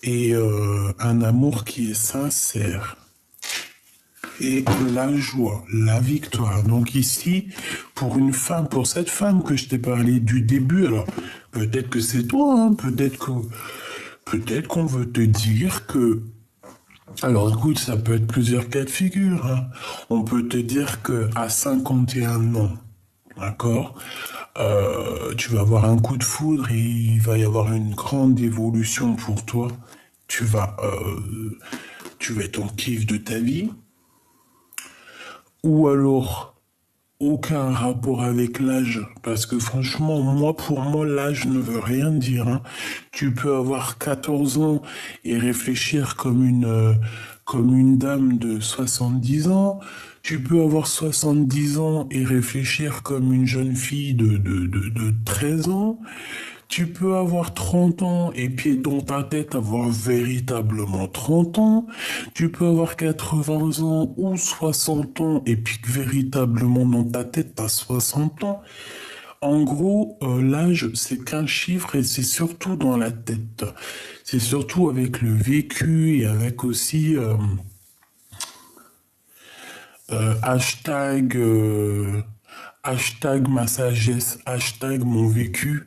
et un amour qui est sincère. Et la joie, la victoire. Donc ici, pour une femme, pour cette femme que je t'ai parlé du début, alors peut-être que c'est toi, hein, peut-être qu'on veut te dire que, alors écoute, ça peut être plusieurs cas de figure, hein. On peut te dire que à 51 ans, d'accord, tu vas avoir un coup de foudre et il va y avoir une grande évolution pour toi. Tu vas, tu vas être en kiff de ta vie. Ou alors, aucun rapport avec l'âge, parce que franchement, moi, pour moi, l'âge ne veut rien dire, hein. Tu peux avoir 14 ans et réfléchir comme une dame de 70 ans. Tu peux avoir 70 ans et réfléchir comme une jeune fille de 13 ans. Tu peux avoir 30 ans et puis dans ta tête avoir véritablement 30 ans. Tu peux avoir 80 ans ou 60 ans et puis que véritablement dans ta tête t'as 60 ans. En gros, l'âge, c'est qu'un chiffre et c'est surtout dans la tête. C'est surtout avec le vécu et avec aussi hashtag, hashtag ma sagesse, hashtag mon vécu,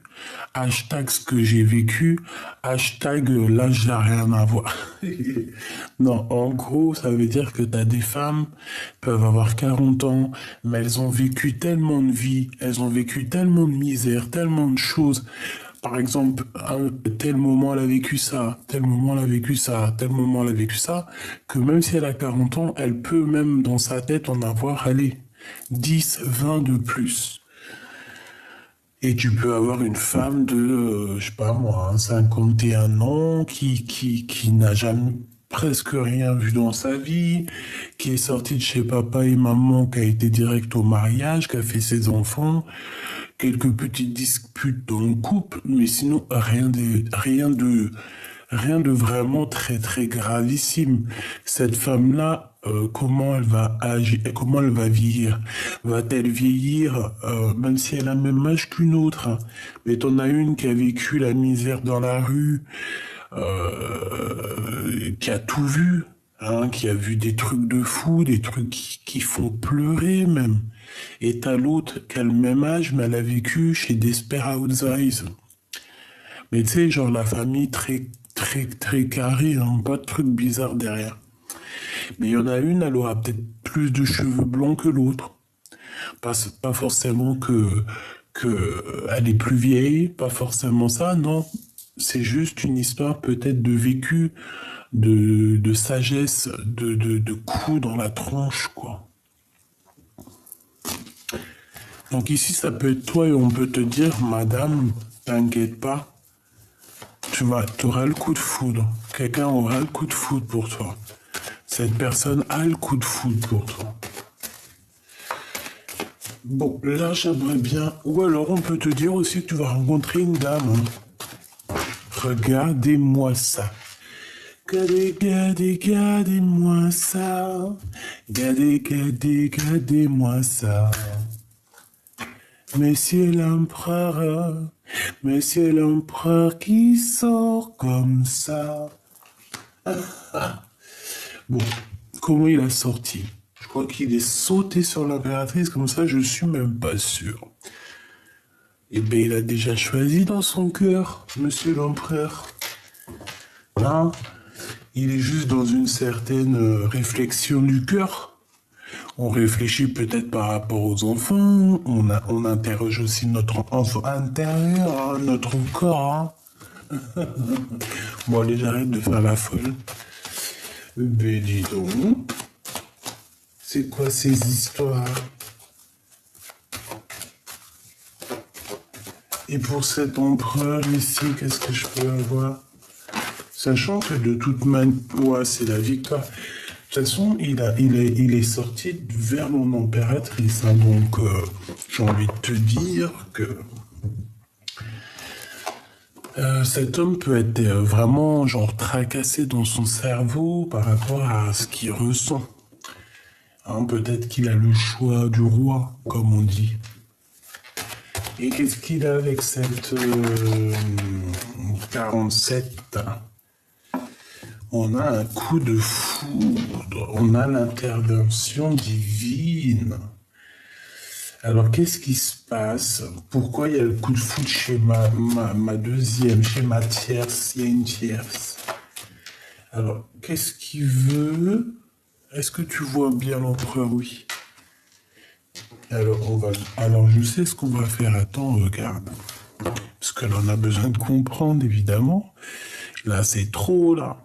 hashtag ce que j'ai vécu, hashtag là j'ai rien à voir. Non, en gros, ça veut dire que t'as des femmes peuvent avoir 40 ans, mais elles ont vécu tellement de vie, elles ont vécu tellement de misère, tellement de choses. Par exemple, à tel moment elle a vécu ça, tel moment elle a vécu ça, tel moment elle a vécu ça, que même si elle a 40 ans, elle peut même dans sa tête en avoir, allez, 10, 20 de plus. Et tu peux avoir une femme de, je sais pas moi, hein, 51 ans qui n'a jamais presque rien vu dans sa vie, qui est sortie de chez papa et maman, qui a été direct au mariage, qui a fait ses enfants, quelques petites disputes dans le couple, mais sinon rien de vraiment très très gravissime. Cette femme-là, comment elle va agir, comment elle va vieillir? Va-t-elle vieillir, même si elle a le même âge qu'une autre, hein. Mais t'en as une qui a vécu la misère dans la rue, qui a tout vu, hein, qui a vu des trucs de fou, des trucs qui font pleurer même. Et t'as l'autre qui a le même âge, mais elle a vécu chez Desperate Housewives. Mais tu sais, genre la famille très carrée, hein, pas de trucs bizarres derrière. Mais il y en a une, elle aura peut-être plus de cheveux blancs que l'autre. Pas forcément que elle est plus vieille, pas forcément ça, non. C'est juste une histoire peut-être de vécu, de sagesse, de coups dans la tronche, quoi. Donc ici, ça peut être toi et on peut te dire, madame, t'inquiète pas, tu auras le coup de foudre. Quelqu'un aura le coup de foudre pour toi. Cette personne a le coup de foudre pour toi. Bon, là, j'aimerais bien. Ou alors, on peut te dire aussi que tu vas rencontrer une dame, hein. Regardez-moi ça. Regardez-moi ça. Regardez-moi ça. Monsieur l'empereur qui sort comme ça. Bon, comment il a sorti? Je crois qu'il est sauté sur l'impératrice, comme ça, je suis même pas sûr. Eh bien, il a déjà choisi dans son cœur, monsieur l'empereur. Hein? Il est juste dans une certaine réflexion du cœur. On réfléchit peut-être par rapport aux enfants, on interroge aussi notre enfant intérieur, hein, notre corps, hein. Bon, allez, j'arrête de faire la folle. Ben, dis donc, c'est quoi ces histoires? Et pour cet empereur ici, qu'est-ce que je peux avoir? Sachant que de toute manière, ouais, c'est la victoire. De toute façon, il est sorti vers mon impératrice, hein, donc j'ai envie de te dire que cet homme peut être vraiment genre tracassé dans son cerveau par rapport à ce qu'il ressent. Hein, peut-être qu'il a le choix du roi, comme on dit. Et qu'est-ce qu'il a avec cette 47? On a un coup de foudre, on a l'intervention divine. Alors, qu'est-ce qui se passe? Pourquoi il y a le coup de foudre chez ma deuxième, chez ma tierce? Il y a une tierce. Alors, qu'est-ce qu'il veut? Est-ce que tu vois bien l'empereur? Oui. Alors, je sais ce qu'on va faire. Attends, regarde. Parce que là, on a besoin de comprendre, évidemment. Là, c'est trop, là.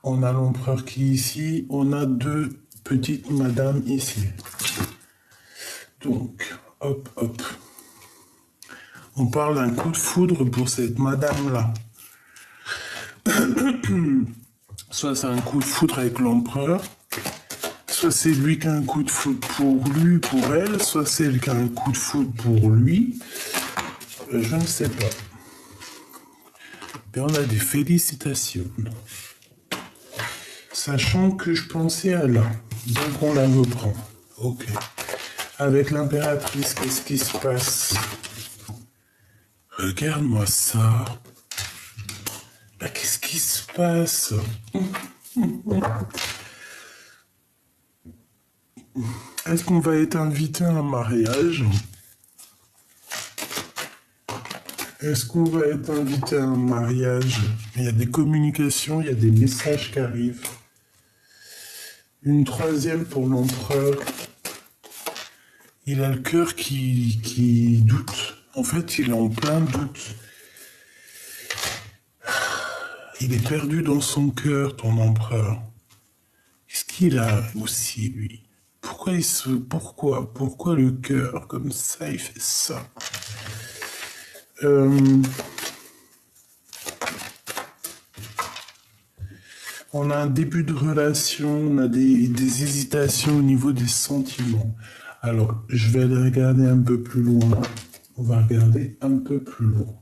On a l'empereur qui est ici. On a deux petites madames ici. Donc, hop, hop. On parle d'un coup de foudre pour cette madame-là. Soit c'est un coup de foudre avec l'empereur, soit c'est lui qui a un coup de foudre pour lui, pour elle, soit c'est elle qui a un coup de foudre pour lui. Je ne sais pas. Mais on a des félicitations. Sachant que je pensais à là. Donc on la reprend. Ok. Avec l'impératrice, qu'est-ce qui se passe? Regarde-moi ça. Bah, qu'est-ce qui se passe? Est-ce qu'on va être invité à un mariage? Est-ce qu'on va être invité à un mariage? Il y a des communications, il y a des messages qui arrivent. Une troisième pour l'empereur. Il a le cœur qui doute. En fait, il est en plein doute. Il est perdu dans son cœur, ton empereur. Qu'est-ce qu'il a aussi, lui? Pourquoi le cœur, comme ça, il fait ça? On a un début de relation, on a des hésitations au niveau des sentiments. Alors, je vais aller regarder un peu plus loin. On va regarder un peu plus loin.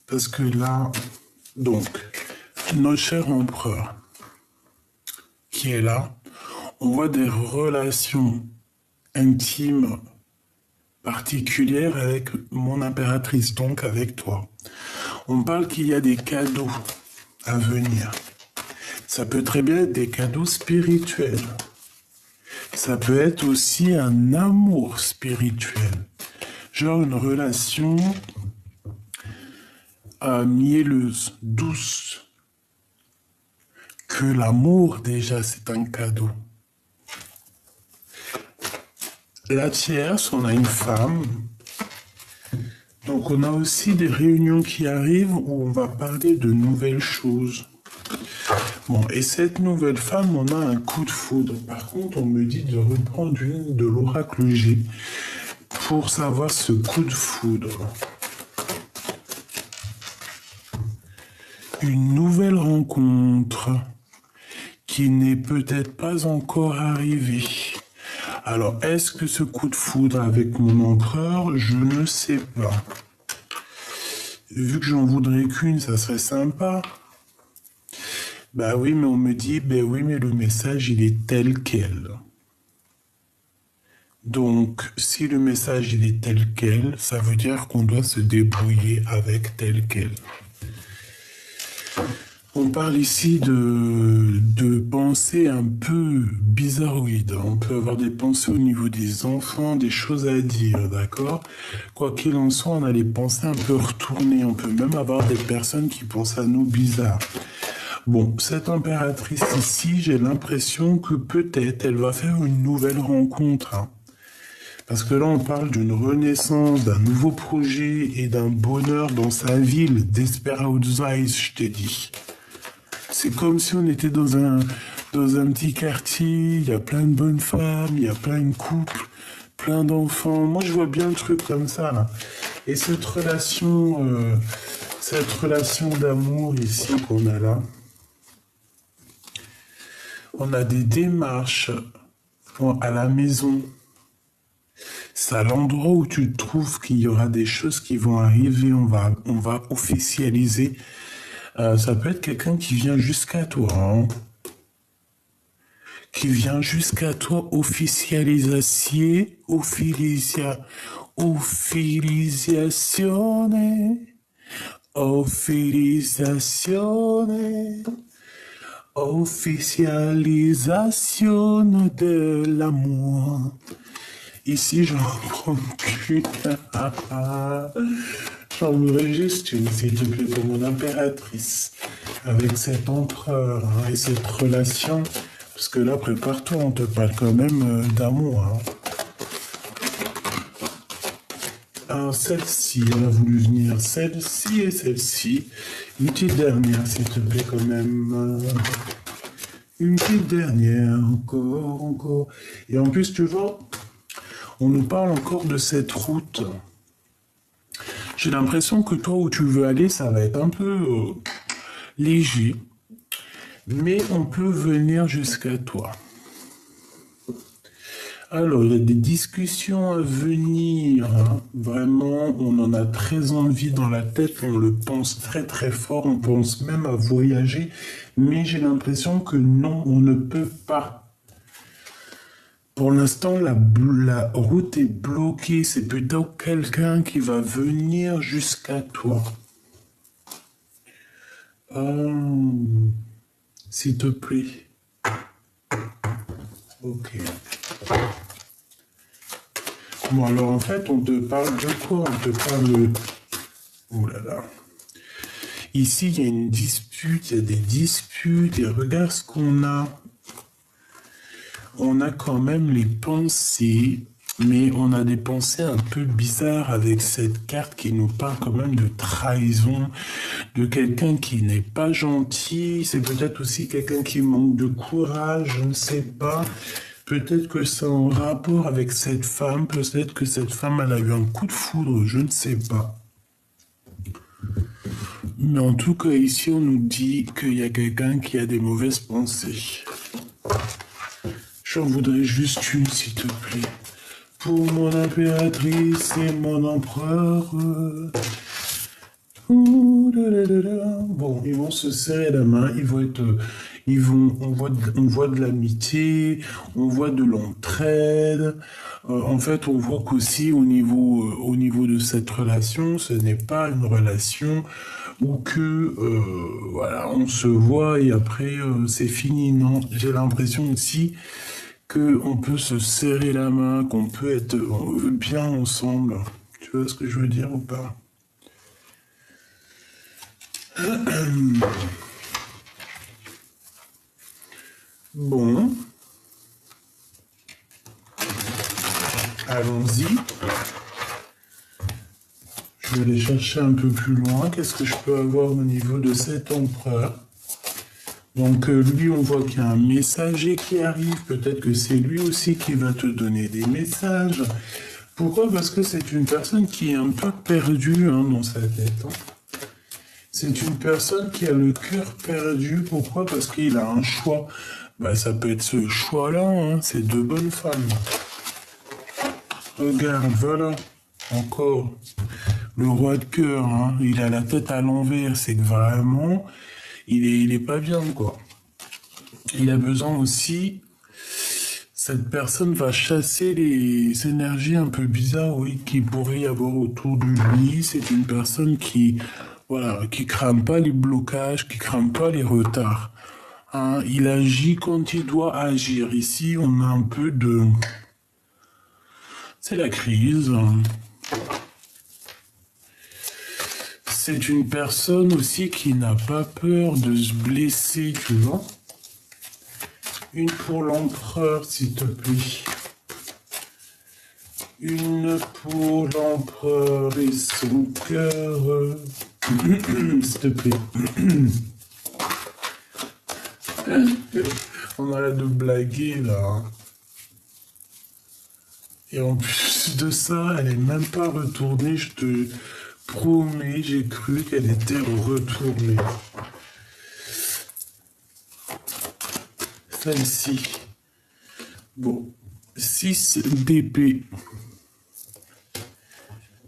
Parce que là, donc, notre cher empereur, qui est là, on voit des relations intimes particulières avec mon impératrice, donc avec toi. On parle qu'il y a des cadeaux à venir. Ça peut très bien être des cadeaux spirituels. Ça peut être aussi un amour spirituel. Genre une relation mielleuse, douce. Que l'amour, déjà, c'est un cadeau. La tierce, on a une femme. Donc on a aussi des réunions qui arrivent où on va parler de nouvelles choses. Bon, et cette nouvelle femme, on a un coup de foudre. Par contre, on me dit de reprendre une de l'oracle G pour savoir ce coup de foudre. Une nouvelle rencontre qui n'est peut-être pas encore arrivée. Alors, est-ce que ce coup de foudre avec mon empereur? Je ne sais pas. Vu que j'en voudrais qu'une, ça serait sympa. Bah oui, mais on me dit, bah oui, mais le message, il est tel quel. Donc, si le message, il est tel quel, ça veut dire qu'on doit se débrouiller avec tel quel. On parle ici de pensées un peu bizarroïdes. On peut avoir des pensées au niveau des enfants, des choses à dire, d'accord? Quoi qu'il en soit, on a les pensées un peu retournées. On peut même avoir des personnes qui pensent à nous bizarres. Bon, cette impératrice ici, j'ai l'impression que peut-être elle va faire une nouvelle rencontre. Hein. Parce que là, on parle d'une renaissance, d'un nouveau projet et d'un bonheur dans sa ville, Desperate Eyes, je t'ai dit. C'est comme si on était dans un petit quartier, il y a plein de bonnes femmes, il y a plein de couples, plein d'enfants. Moi, je vois bien le truc comme ça, là. Et cette relation d'amour ici qu'on a là, on a des démarches à la maison. C'est à l'endroit où tu trouves qu'il y aura des choses qui vont arriver, on va officialiser. Ça peut être quelqu'un qui vient jusqu'à toi, hein. Qui vient jusqu'à toi, Uffidiazione, uffidiazione, officialisation de l'amour. Ici, j'en prends qu'une. J'en voudrais juste une, s'il te plaît, pour mon impératrice. Avec cet empereur et cette relation. Parce que là, prépare-toi, on te parle quand même d'amour. Hein. Alors, celle-ci, elle a voulu venir. Celle-ci et celle-ci. Une petite dernière, s'il te plaît, quand même. Une petite dernière, encore. Et en plus, tu vois, on nous parle encore de cette route. J'ai l'impression que toi, où tu veux aller, ça va être un peu léger. Mais on peut venir jusqu'à toi. Alors, il y a des discussions à venir. Hein. Vraiment, on en a très envie dans la tête. On le pense très très fort. On pense même à voyager. Mais j'ai l'impression que non, on ne peut pas. Pour l'instant, la route est bloquée. C'est plutôt quelqu'un qui va venir jusqu'à toi. S'il te plaît. Ok. Bon, alors en fait, on te parle de quoi? On te parle de... Oh là là. Ici, il y a une dispute, il y a des disputes, et regarde ce qu'on a. On a quand même les pensées, mais on a des pensées un peu bizarres avec cette carte qui nous parle quand même de trahison, de quelqu'un qui n'est pas gentil. C'est peut-être aussi quelqu'un qui manque de courage, je ne sais pas. Peut-être que c'est en rapport avec cette femme, peut-être que cette femme, elle a eu un coup de foudre, je ne sais pas. Mais en tout cas, ici, on nous dit qu'il y a quelqu'un qui a des mauvaises pensées. J'en voudrais juste une, s'il te plaît. Pour mon impératrice et mon empereur. Bon, ils vont se serrer la main, on voit de l'amitié, on voit de l'entraide. En fait, on voit qu'aussi au niveau de cette relation, ce n'est pas une relation où que, voilà, on se voit et après c'est fini. Non, j'ai l'impression aussi qu'on peut se serrer la main, qu'on peut être bien ensemble. Tu vois ce que je veux dire ou pas? Bon, allons-y. Je vais aller chercher un peu plus loin. Qu'est-ce que je peux avoir au niveau de cet empereur? Donc lui, on voit qu'il y a un messager qui arrive. Peut-être que c'est lui aussi qui va te donner des messages. Pourquoi? Parce que c'est une personne qui est un peu perdue dans sa tête. Hein. C'est une personne qui a le cœur perdu. Pourquoi? Parce qu'il a un choix. Bah, ça peut être ce choix-là. Hein. C'est deux bonnes femmes. Regarde, voilà. Encore. Le roi de cœur. Hein. Il a la tête à l'envers. C'est que vraiment, il est pas bien, quoi. Il a besoin aussi... Cette personne va chasser les énergies un peu bizarres, oui, qui pourrait y avoir autour de lui. C'est une personne qui... Voilà, qui crame pas les blocages, qui crame pas les retards. Hein, il agit quand il doit agir. Ici, on a un peu de... C'est la crise. C'est une personne aussi qui n'a pas peur de se blesser, tu vois. Une pour l'empereur, s'il te plaît. Une pour l'empereur et son cœur. S'il te plaît. On arrête de blaguer, là. Et en plus de ça, elle est même pas retournée, je te promets, j'ai cru qu'elle était retournée. Celle-ci. Bon. 6 d'épée.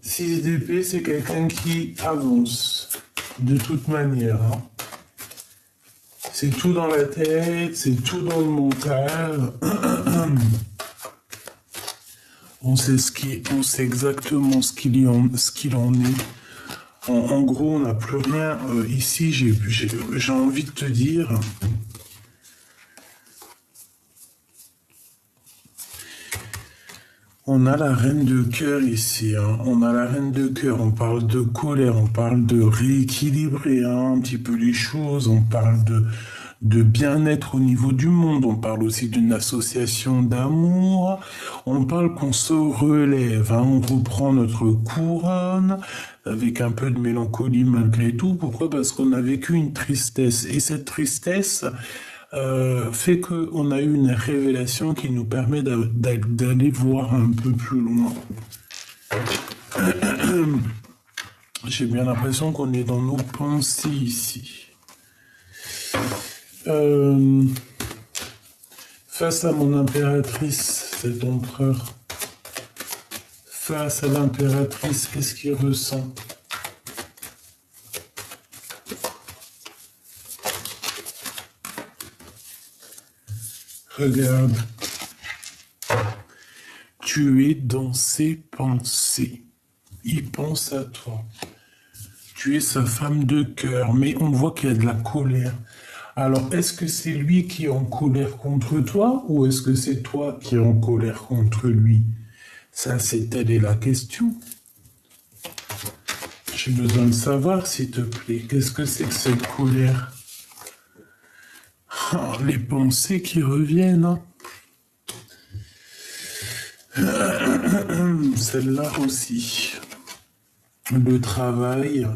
6 d'épée, c'est quelqu'un qui avance. De toute manière. Hein. C'est tout dans la tête, c'est tout dans le mental. On sait exactement ce qu'il en est. En gros, on n'a plus rien. Ici, j'ai envie de te dire. On a la reine de cœur ici, hein. On a la reine de cœur, on parle de colère, on parle de rééquilibrer hein, un petit peu les choses, on parle de bien-être au niveau du monde, on parle aussi d'une association d'amour, on parle qu'on se relève, hein, on reprend notre couronne avec un peu de mélancolie malgré tout. Pourquoi? Parce qu'on a vécu une tristesse, et cette tristesse fait qu'on a eu une révélation qui nous permet d'aller voir un peu plus loin. J'ai bien l'impression qu'on est dans nos pensées ici. Face à mon impératrice, cet empereur, face à l'impératrice, qu'est-ce qu'il ressent? Regarde, tu es dans ses pensées. Il pense à toi. Tu es sa femme de cœur, mais on voit qu'il y a de la colère. Alors, est-ce que c'est lui qui est en colère contre toi ou est-ce que c'est toi qui es en colère contre lui? Ça, telle est la question. J'ai besoin de savoir, s'il te plaît, qu'est-ce que c'est que cette colère? Oh, les pensées qui reviennent. Hein. Celle-là aussi. Le travail,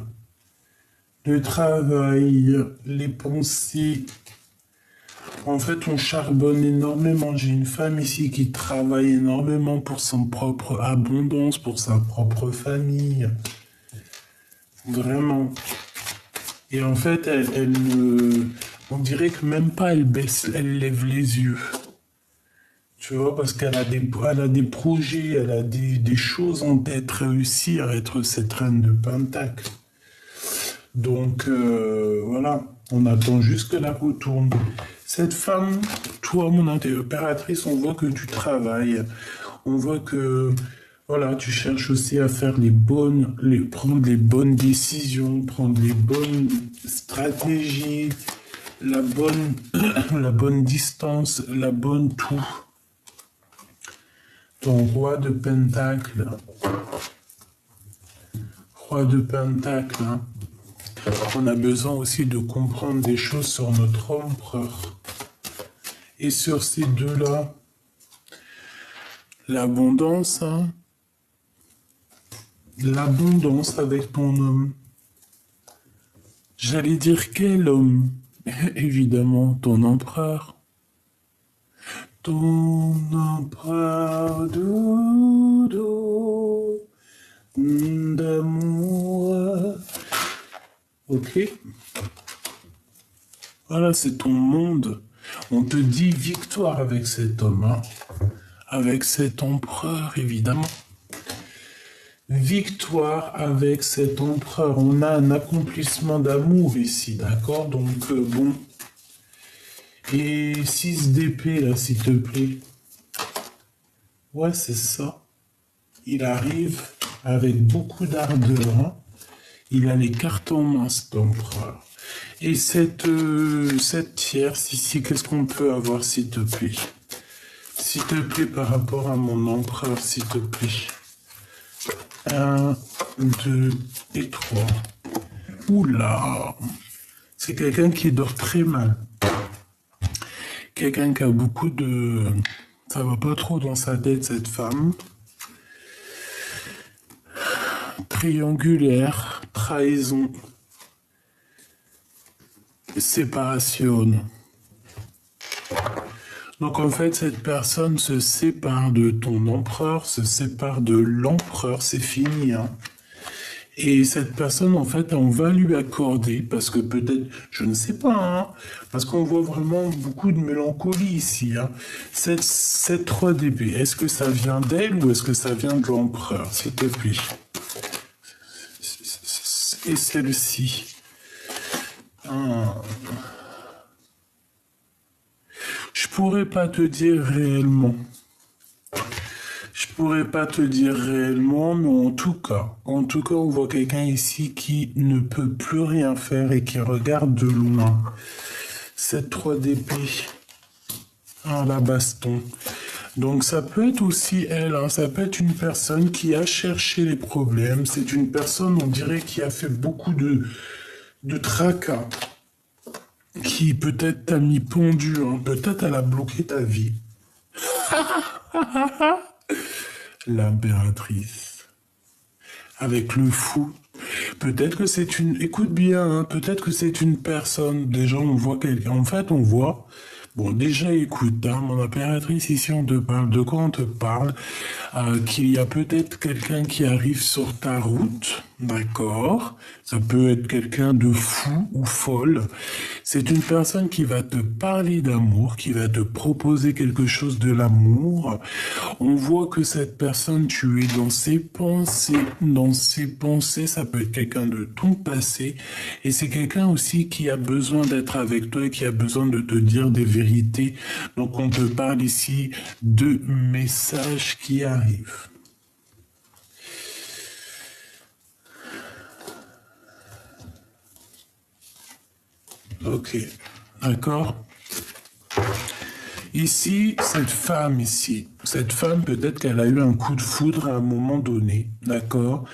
les pensées. En fait, on charbonne énormément. J'ai une femme ici qui travaille énormément pour son propre abondance, pour sa propre famille. Vraiment. Et en fait, on dirait que même pas elle lève les yeux. Tu vois, parce qu'elle a des projets, elle a des choses en tête, réussir à être cette reine de Pentacle. Donc, voilà, on attend juste qu'elle la retourne. Cette femme, toi, mon impératrice, on voit que tu travailles. On voit que, voilà, tu cherches aussi à faire prendre les bonnes décisions, prendre les bonnes stratégies, la bonne distance, la bonne tout. Ton roi de Pentacle. Roi de Pentacle. Hein. On a besoin aussi de comprendre des choses sur notre empereur. Et sur ces deux-là, l'abondance, hein. L'abondance avec ton homme. J'allais dire quel homme? Évidemment, ton empereur. Ton empereur doudou d'amour. Ok. Voilà, c'est ton monde. On te dit victoire avec cet homme, hein. Avec cet empereur, évidemment. Victoire avec cet empereur. On a un accomplissement d'amour ici, d'accord? Donc, bon. Et 6 d'épée, là, s'il te plaît. Ouais, c'est ça. Il arrive avec beaucoup d'ardeur. Hein. Il a les cartes en main, cet empereur. Et cette tierce ici, qu'est-ce qu'on peut avoir, s'il te plaît? S'il te plaît, par rapport à mon empereur, s'il te plaît. 1, 2 et 3. Oula! C'est quelqu'un qui dort très mal. Quelqu'un qui a beaucoup de... Ça va pas trop dans sa tête, cette femme. Triangulaire, trahison, séparation. Donc en fait, cette personne se sépare de ton empereur, se sépare de l'empereur, c'est fini. Hein. Et cette personne, en fait, on va lui accorder, parce que peut-être, je ne sais pas, hein, parce qu'on voit vraiment beaucoup de mélancolie ici. Hein. Cette 3 d'épée, est-ce que ça vient d'elle ou est-ce que ça vient de l'empereur, s'il te plaît? Et celle-ci. Je pourrais pas te dire réellement. Je pourrais pas te dire réellement, mais en tout cas, on voit quelqu'un ici qui ne peut plus rien faire et qui regarde de loin. Cette 3 d'épée. Ah, la baston. Donc ça peut être aussi elle, hein, ça peut être une personne qui a cherché les problèmes. C'est une personne, on dirait, qui a fait beaucoup de tracas, qui peut-être t'a mis pendu, hein, peut-être elle a bloqué ta vie. L'impératrice. Avec le fou. Peut-être que c'est une... Écoute bien, hein, peut-être que c'est une personne. Déjà, on voit quelqu'un. En fait, on voit... Bon, déjà, écoute, hein, mon impératrice, ici, on te parle. De quoi on te parle? Qu'il y a peut-être quelqu'un qui arrive sur ta route, d'accord? Ça peut être quelqu'un de fou ou folle. C'est une personne qui va te parler d'amour, qui va te proposer quelque chose de l'amour. On voit que cette personne, tu es dans ses pensées. Dans ses pensées, ça peut être quelqu'un de ton passé. Et c'est quelqu'un aussi qui a besoin d'être avec toi et qui a besoin de te dire des vérités. Donc on te parle ici de messages qui arrivent. Ok, d'accord. Ici, cette femme, peut-être qu'elle a eu un coup de foudre à un moment donné, d'accord?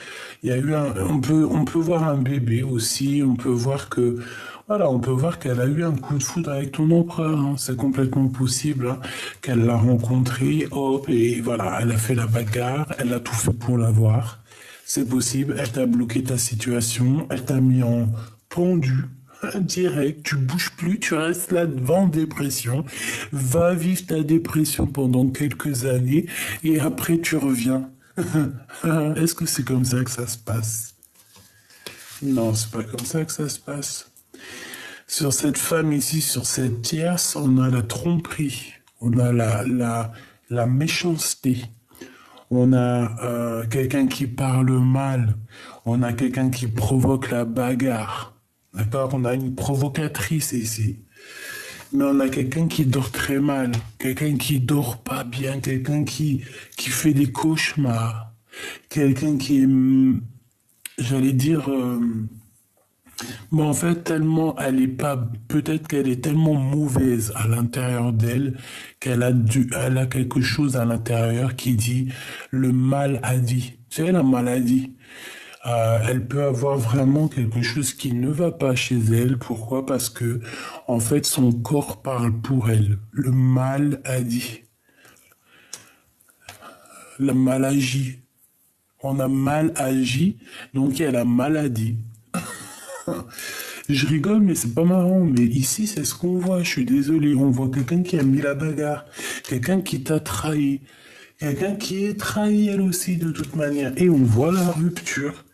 Il y a eu on peut voir un bébé aussi, on peut voir que, voilà, on peut voir qu'elle a eu un coup de foudre avec ton empereur, hein. C'est complètement possible, hein, qu'elle l'a rencontré, hop, et voilà, elle a fait la bagarre, elle a tout fait pour l'avoir. C'est possible, elle t'a bloqué ta situation, elle t'a mis en pendu, direct, tu bouges plus, tu restes là devant dépression, va vivre ta dépression pendant quelques années et après tu reviens. Est-ce que c'est comme ça que ça se passe? Non, c'est pas comme ça que ça se passe. Sur cette femme ici, sur cette tierce, on a la tromperie, on a la méchanceté, on a quelqu'un qui parle mal, on a quelqu'un qui provoque la bagarre. D'accord? On a une provocatrice ici. Mais on a quelqu'un qui dort très mal, quelqu'un qui dort pas bien, quelqu'un qui fait des cauchemars, quelqu'un qui est, j'allais dire, bon, en fait, tellement elle est pas, peut-être qu'elle est tellement mauvaise à l'intérieur d'elle elle a quelque chose à l'intérieur qui dit le mal a dit. Tu sais, la maladie. Elle peut avoir vraiment quelque chose qui ne va pas chez elle. Pourquoi? Parce que, en fait, son corps parle pour elle. Le mal a dit. Le mal agi. On a mal agi, donc il y a la maladie. Je rigole, mais c'est pas marrant. Mais ici, c'est ce qu'on voit. Je suis désolé. On voit quelqu'un qui a mis la bagarre. Quelqu'un qui t'a trahi. Quelqu'un qui est trahi elle aussi de toute manière. Et on voit la rupture.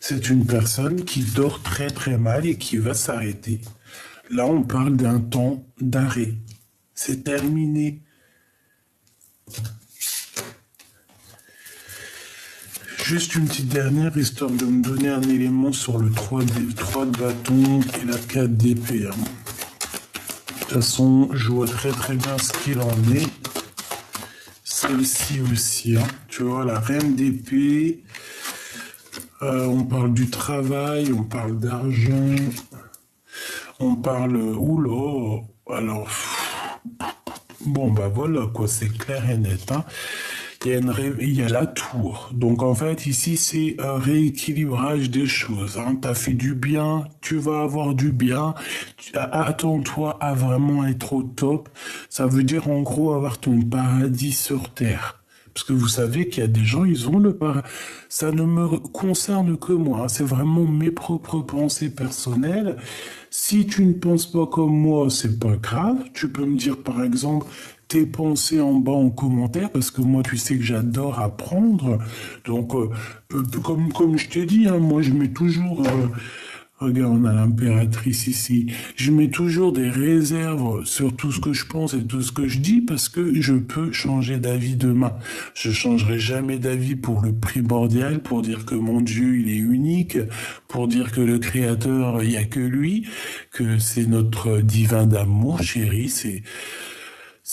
C'est une personne qui dort très très mal et qui va s'arrêter. Là, on parle d'un temps d'arrêt. C'est terminé. Juste une petite dernière, histoire de me donner un élément sur le 3 de bâton et la 4 d'épée. Hein. De toute façon, je vois très très bien ce qu'il en est. Celle-ci aussi. Hein. Tu vois, la reine d'épée. On parle du travail, on parle d'argent. On parle... Oula. Alors... Bon, bah voilà, quoi, c'est clair et net. Hein. Il y a la tour. Donc en fait, ici, c'est un rééquilibrage des choses. Hein. Tu as fait du bien, tu vas avoir du bien. Attends-toi à vraiment être au top. Ça veut dire en gros avoir ton paradis sur terre. Parce que vous savez qu'il y a des gens, ils ont le paradis. Ça ne me concerne que moi. Hein. C'est vraiment mes propres pensées personnelles. Si tu ne penses pas comme moi, c'est pas grave. Tu peux me dire par exemple tes pensées en bas en commentaire parce que moi tu sais que j'adore apprendre. Donc comme je t'ai dit, hein, moi je mets toujours regarde, on a l'impératrice ici. Je mets toujours des réserves sur tout ce que je pense et tout ce que je dis parce que je peux changer d'avis demain. Je changerai jamais d'avis pour le primordial, pour dire que mon Dieu, il est unique, pour dire que le Créateur, il n'y a que lui, que c'est notre divin d'amour, chérie,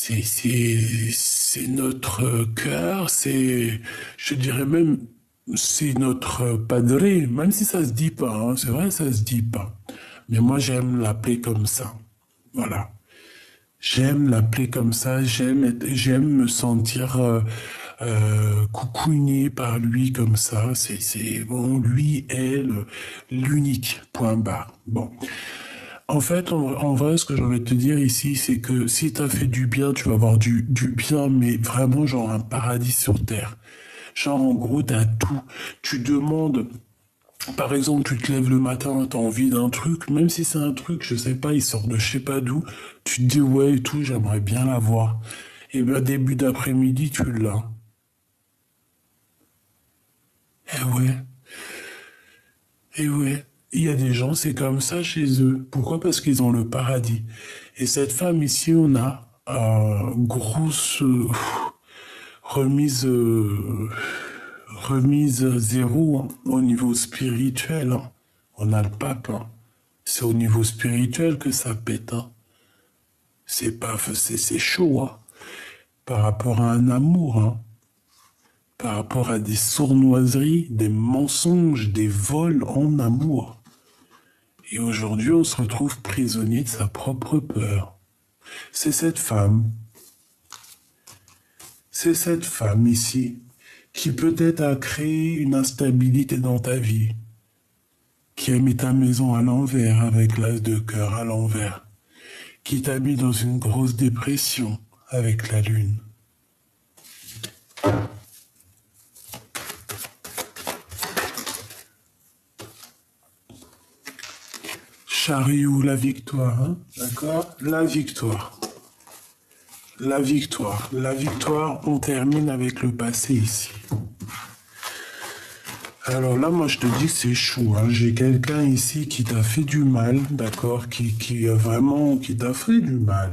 C'est notre cœur, je dirais même, c'est notre padré, même si ça se dit pas, hein, c'est vrai, ça se dit pas. Mais moi, j'aime l'appeler comme ça. Voilà. J'aime l'appeler comme ça, j'aime me sentir coucouigné par lui comme ça. Bon, lui est l'unique, point barre. Bon. En fait, en vrai, ce que j'ai envie de te dire ici, c'est que si t'as fait du bien, tu vas avoir du bien, mais vraiment genre un paradis sur terre. Genre, en gros, t'as tout. Tu demandes, par exemple, tu te lèves le matin, t'as envie d'un truc, même si c'est un truc, je sais pas, il sort de je sais pas d'où, tu te dis ouais et tout, j'aimerais bien l'avoir. Et ben, début d'après-midi, tu l'as. Eh ouais, eh ouais. Il y a des gens, c'est comme ça chez eux. Pourquoi? Parce qu'ils ont le paradis. Et cette femme ici, on a grosse remise, remise zéro, hein, au niveau spirituel, hein. On a le pape, hein. C'est au niveau spirituel que ça pète, hein. C'est pas, c'est chaud, hein. Par rapport à un amour, hein. Par rapport à des sournoiseries, des mensonges, des vols en amour. Et aujourd'hui, on se retrouve prisonnier de sa propre peur. C'est cette femme, c'est cette femme ici, qui peut-être a créé une instabilité dans ta vie, qui a mis ta maison à l'envers avec l'as de cœur à l'envers, qui t'a mis dans une grosse dépression avec la lune. Chariot, la victoire, hein, d'accord? La victoire. La victoire. La victoire, on termine avec le passé ici. Alors là, moi, je te dis que c'est chaud, hein. J'ai quelqu'un ici qui t'a fait du mal, d'accord? Qui a vraiment, qui t'a fait du mal.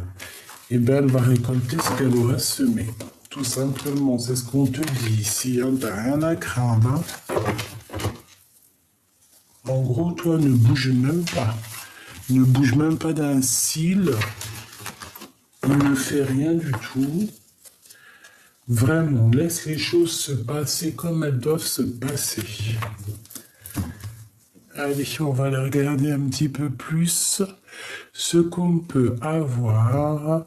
Et bien, elle va récolter ce qu'elle aura semé. Tout simplement, c'est ce qu'on te dit ici, hein. T'as rien à craindre, hein. En gros, toi, ne bouge même pas. Ne bouge même pas d'un cil. Ne fais rien du tout. Vraiment, laisse les choses se passer comme elles doivent se passer. Allez, on va aller regarder un petit peu plus ce qu'on peut avoir.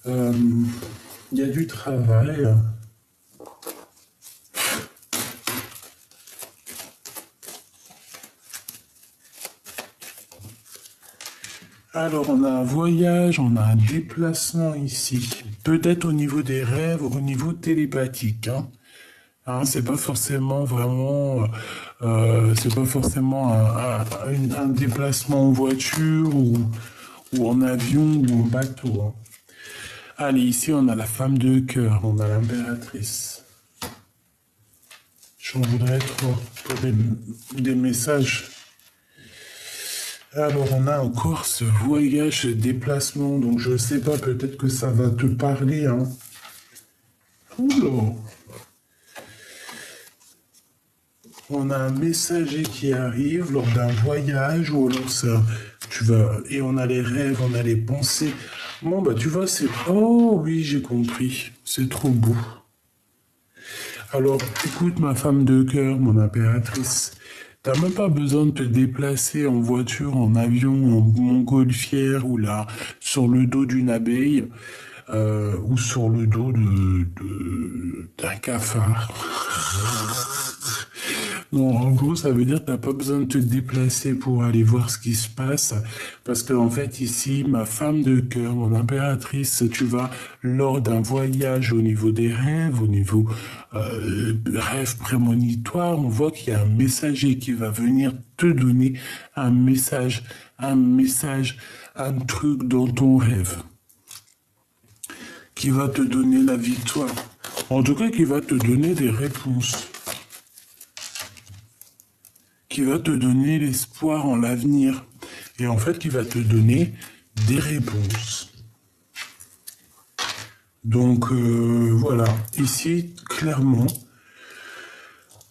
Il y a du travail. Alors, on a un voyage, on a un déplacement ici. Peut-être au niveau des rêves, au niveau télépathique, hein. Hein, c'est pas forcément vraiment, c'est pas forcément un déplacement en voiture ou en avion ou en bateau, hein. Allez, ici on a la femme de cœur, on a l'impératrice. J'en voudrais trop pour des messages. Alors, on a encore ce voyage, ce déplacement, donc je sais pas, peut-être que ça va te parler, hein. Oula. On a un messager qui arrive lors d'un voyage ou alors ça, tu vas, et on a les rêves, on a les pensées. Bon, bah, tu vois, c'est, oh oui, j'ai compris. C'est trop beau. Alors, écoute, ma femme de cœur, mon impératrice, t'as même pas besoin de te déplacer en voiture, en avion, en montgolfière ou là, sur le dos d'une abeille ou sur le dos d'un cafard. Non, en gros, ça veut dire que t'as pas besoin de te déplacer pour aller voir ce qui se passe. Parce que, en fait, ici, ma femme de cœur, mon impératrice, tu vas, lors d'un voyage au niveau des rêves, au niveau rêve prémonitoire, on voit qu'il y a un messager qui va venir te donner un message, un truc dans ton rêve. Qui va te donner la victoire. En tout cas, qui va te donner des réponses. Qui va te donner l'espoir en l'avenir. Et en fait, qui va te donner des réponses. Donc, voilà. Ici, clairement,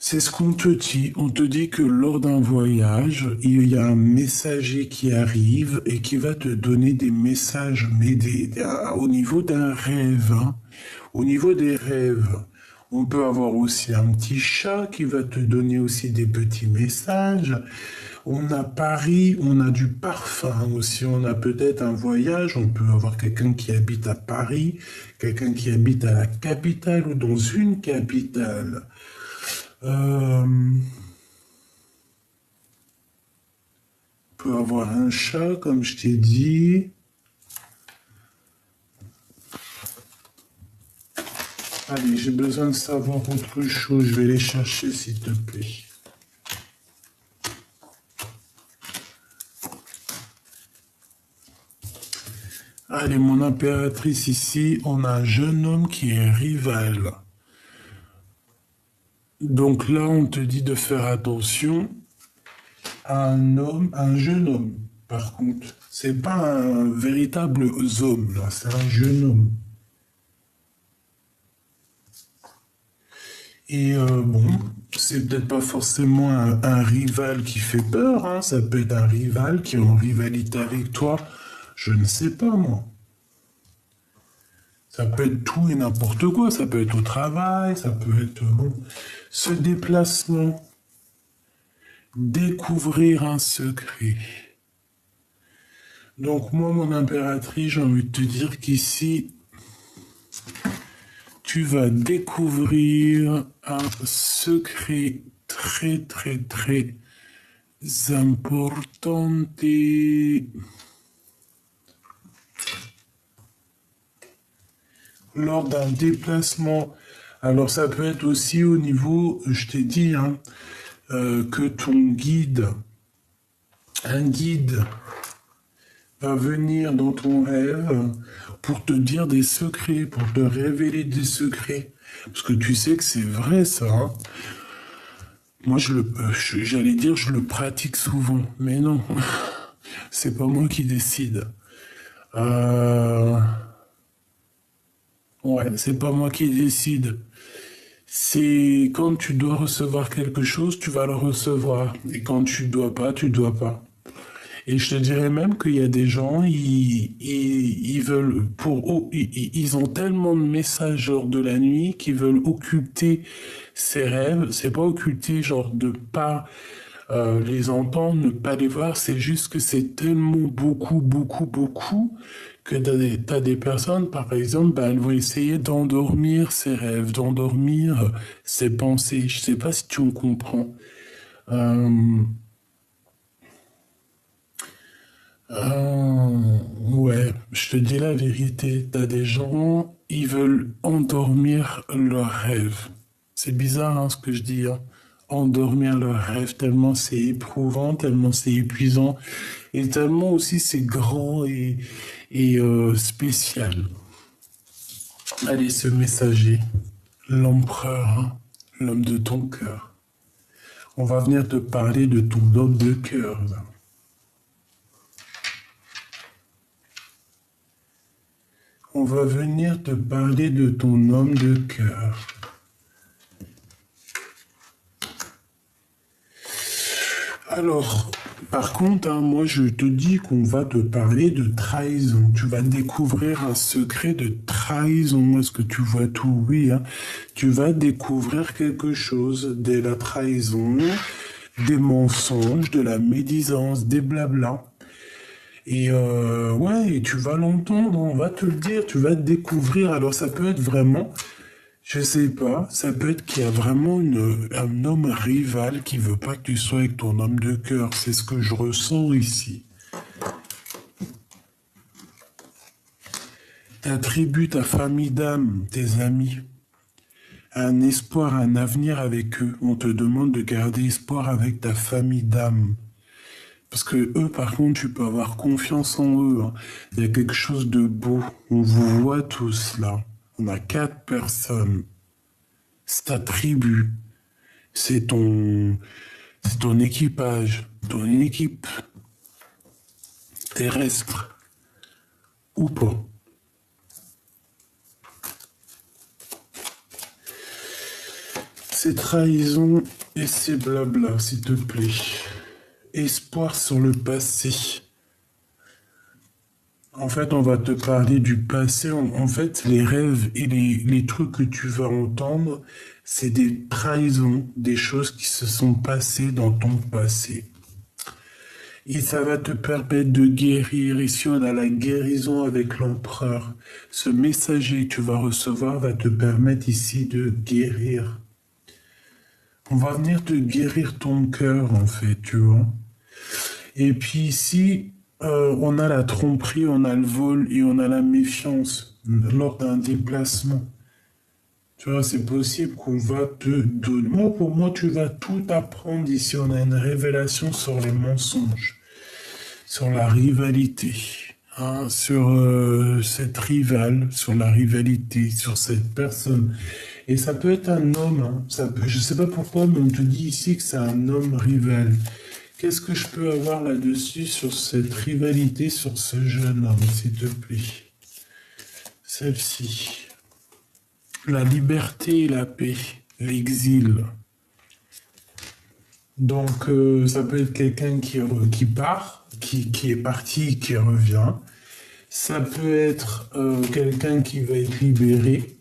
C'est ce qu'on te dit. On te dit que lors d'un voyage, il y a un messager qui arrive et qui va te donner des messages, mais au niveau d'un rêve, hein. Au niveau des rêves, on peut avoir aussi un petit chat qui va te donner aussi des petits messages. On a Paris, on a du parfum aussi, on a peut-être un voyage, on peut avoir quelqu'un qui habite à Paris, quelqu'un qui habite à la capitale ou dans une capitale. On peut avoir un chat, comme je t'ai dit. Allez, j'ai besoin de savoir autre chose. Je vais les chercher, s'il te plaît. Allez, mon impératrice ici, on a un jeune homme qui est rival. Donc là, on te dit de faire attention à un jeune homme. Par contre, c'est pas un véritable homme, là, c'est un jeune homme. Et bon, c'est peut-être pas forcément un rival qui fait peur, hein. Ça peut être un rival qui est en rivalité avec toi. Je ne sais pas, moi. Ça peut être tout et n'importe quoi. Ça peut être au travail, ça peut être, bon, ce déplacement. Découvrir un secret. Donc moi, mon impératrice, j'ai envie de te dire qu'ici, tu vas découvrir un secret très très très important lors d'un déplacement. Alors ça peut être aussi au niveau, je t'ai dit, hein, que ton guide, un guide, va venir dans ton rêve pour te dire des secrets, pour te révéler des secrets. Parce que tu sais que c'est vrai ça, hein. Moi, j'allais dire, je le pratique souvent, mais non, c'est pas moi qui décide. Euh, ouais, c'est pas moi qui décide. C'est quand tu dois recevoir quelque chose, tu vas le recevoir. Et quand tu dois pas, tu dois pas. Et je te dirais même qu'il y a des gens, ils veulent, ils ont tellement de messages genre de la nuit qu'ils veulent occulter ces rêves. C'est pas occulter genre de pas les entendre, ne pas les voir. C'est juste que c'est tellement beaucoup, beaucoup, beaucoup que t'as des personnes, par exemple, bah, elles vont essayer d'endormir ces rêves, d'endormir ces pensées. Je sais pas si tu me comprends. Euh, ouais, je te dis la vérité. T'as des gens, ils veulent endormir leurs rêves. C'est bizarre hein, ce que je dis. Hein. Endormir leurs rêves, tellement c'est éprouvant, tellement c'est épuisant, et tellement aussi c'est grand et spécial. Allez, ce messager, l'empereur, hein, l'homme de ton cœur. On va venir te parler de ton homme de cœur. Là. On va venir te parler de ton homme de cœur. Alors, par contre, hein, moi je te dis qu'on va te parler de trahison. Tu vas découvrir un secret de trahison. Est-ce que tu vois tout? Oui, hein. Tu vas découvrir quelque chose de la trahison, des mensonges, de la médisance, des blablas. Et ouais, et tu vas l'entendre, on va te le dire, tu vas te découvrir. Alors ça peut être vraiment, je sais pas, ça peut être qu'il y a vraiment un homme rival qui veut pas que tu sois avec ton homme de cœur. C'est ce que je ressens ici. T'attribues ta famille d'âme, tes amis, un espoir, un avenir avec eux. On te demande de garder espoir avec ta famille d'âme. Parce que eux, par contre, tu peux avoir confiance en eux. Hein. Il y a quelque chose de beau. On vous voit tous là. On a 4 personnes. C'est ta tribu. C'est c'est ton équipage, ton équipe terrestre ou pas. C'est trahison et c'est blabla, s'il te plaît. Espoir sur le passé. En fait, on va te parler du passé. En fait, les rêves et les trucs que tu vas entendre, c'est des trahisons, des choses qui se sont passées dans ton passé. Et ça va te permettre de guérir. Ici, on a la guérison avec l'empereur. Ce messager que tu vas recevoir va te permettre ici de guérir. On va venir te guérir ton cœur, en fait, tu vois. Et puis ici, on a la tromperie, on a le vol et on a la méfiance lors d'un déplacement. Tu vois, c'est possible qu'on va te donner. Moi, pour moi, tu vas tout apprendre ici. On a une révélation sur les mensonges, sur la rivalité, hein, sur cette rivale, sur la rivalité, sur cette personne. Et ça peut être un homme, hein. Je sais pas pourquoi, mais on te dit ici que c'est un homme rival. Qu'est-ce que je peux avoir là-dessus sur cette rivalité, sur ce jeune homme, s'il te plaît? Celle-ci. La liberté et la paix, l'exil. Donc, ça peut être quelqu'un qui part, qui est parti, qui revient. Ça peut être quelqu'un qui va être libéré,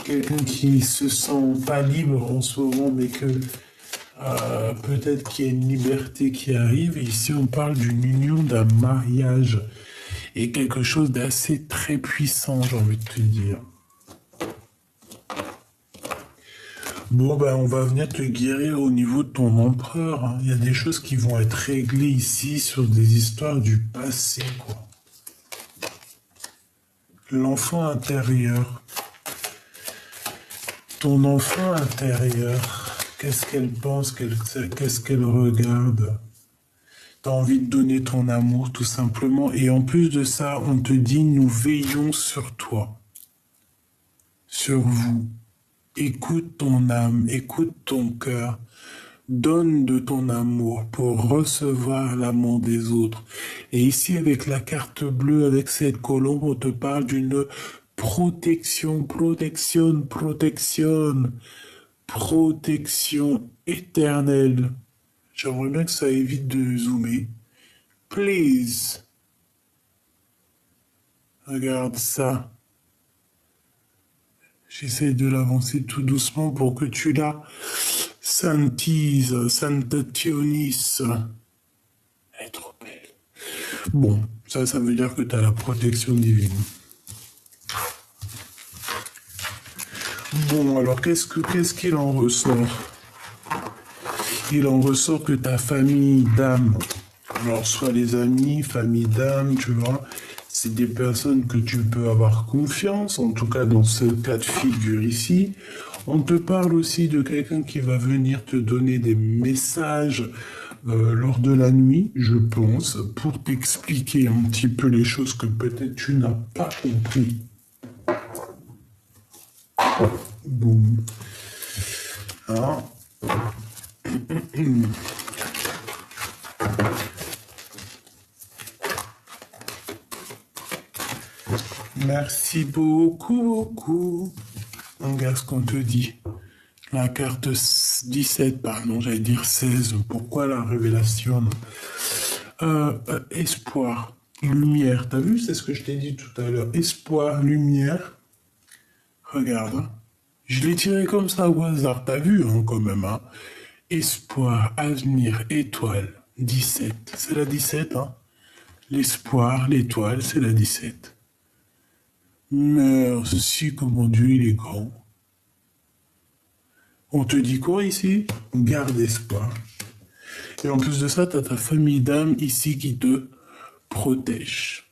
quelqu'un qui se sent pas libre en ce moment, mais que peut-être qu'il y a une liberté qui arrive. Et ici, on parle d'une union, d'un mariage, et quelque chose d'assez très puissant, j'ai envie de te dire. Bon, ben, on va venir te guérir au niveau de ton empereur, hein. Il y a des choses qui vont être réglées ici sur des histoires du passé, quoi. L'enfant intérieur. Ton enfant intérieur, qu'est-ce qu'elle pense, qu'est-ce qu'elle regarde? T'as envie de donner ton amour, tout simplement. Et en plus de ça, on te dit, nous veillons sur toi, sur vous. Écoute ton âme, écoute ton cœur. Donne de ton amour pour recevoir l'amour des autres. Et ici, avec la carte bleue, avec cette colombe, on te parle d'une protection, protection, protection, protection éternelle. J'aimerais bien que ça évite de zoomer. Please. Regarde ça. J'essaie de l'avancer tout doucement pour que tu la santises, santationis. Elle est trop belle. Bon, ça veut dire que tu as la protection divine. Bon, alors qu'est-ce qu'il en ressort? Il en ressort que ta famille d'âme, alors soit les amis, famille d'âme, tu vois, c'est des personnes que tu peux avoir confiance, en tout cas dans ce cas de figure ici. On te parle aussi de quelqu'un qui va venir te donner des messages lors de la nuit, je pense, pour t'expliquer un petit peu les choses que peut-être tu n'as pas compris. Boum. Hein? Merci beaucoup, beaucoup. Regarde ce qu'on te dit. La carte 17, pardon, j'allais dire 16. Pourquoi la révélation? Espoir, lumière. T'as vu, c'est ce que je t'ai dit tout à l'heure. Espoir, lumière. Regarde. Hein. Je l'ai tiré comme ça au hasard. T'as vu, hein, quand même. Hein. Espoir, avenir, étoile. 17. C'est la 17, hein. L'espoir, l'étoile, c'est la 17. Merci, comment Dieu, il est grand. On te dit quoi ici? Garde espoir. Et en plus de ça, tu as ta famille d'âme ici qui te protège.